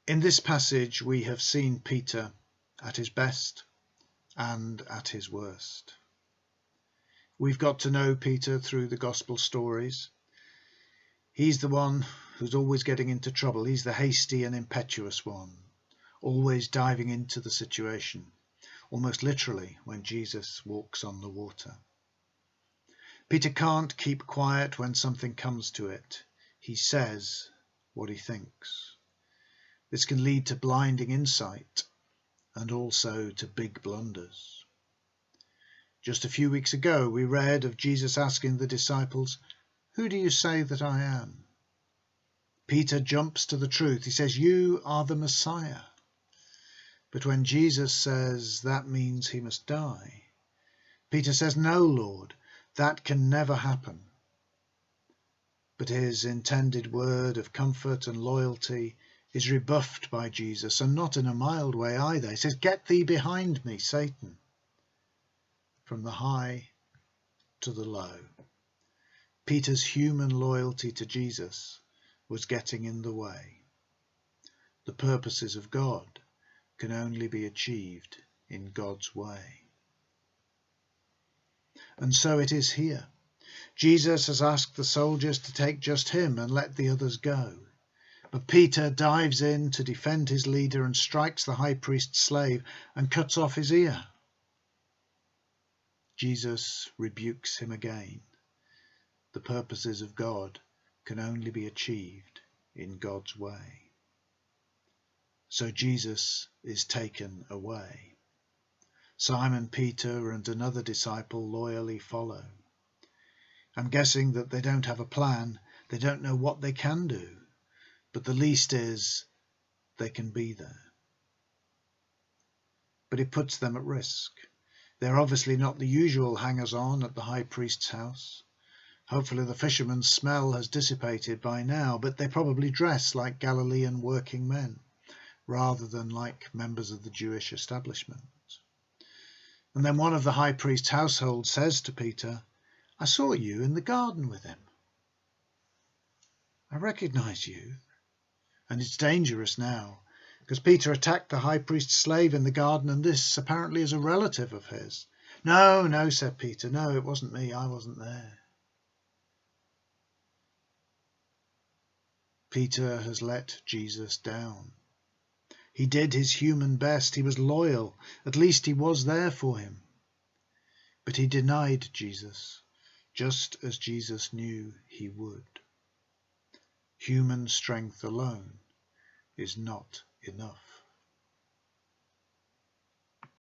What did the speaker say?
In this passage we have seen Peter at his best and at his worst. We've got to know Peter through the gospel stories. He's the one who's always getting into trouble. He's the hasty and impetuous one, always diving into the situation, almost literally when Jesus walks on the water. Peter can't keep quiet when something comes to it. He says what he thinks. This can lead to blinding insight and also to big blunders. Just a few weeks ago, we read of Jesus asking the disciples, "Who do you say that I am?" Peter jumps to the truth. He says, "You are the Messiah." But when Jesus says that means he must die, Peter says, "No, Lord, that can never happen." But his intended word of comfort and loyalty is rebuffed by Jesus, and not in a mild way either. He says, "Get thee behind me, Satan." From the high to the low, Peter's human loyalty to Jesus was getting in the way. The purposes of God can only be achieved in God's way. And so it is here. Jesus has asked the soldiers to take just him and let the others go. But Peter dives in to defend his leader and strikes the high priest's slave and cuts off his ear. Jesus rebukes him again. The purposes of God can only be achieved in God's way. So Jesus is taken away. Simon Peter and another disciple loyally follow. I'm guessing that they don't have a plan. They don't know what they can do. But the least is they can be there. But it puts them at risk. They're obviously not the usual hangers-on at the high priest's house. Hopefully the fisherman's smell has dissipated by now, but they probably dress like Galilean working men, rather than like members of the Jewish establishment. And then one of the high priest's household says to Peter, "I saw you in the garden with him. I recognize you." And it's dangerous now, because Peter attacked the high priest's slave in the garden, and this apparently is a relative of his. No, said Peter. "No, it wasn't me. I wasn't there." Peter has let Jesus down. He did his human best. He was loyal. At least he was there for him. But he denied Jesus, just as Jesus knew he would. Human strength alone is not enough.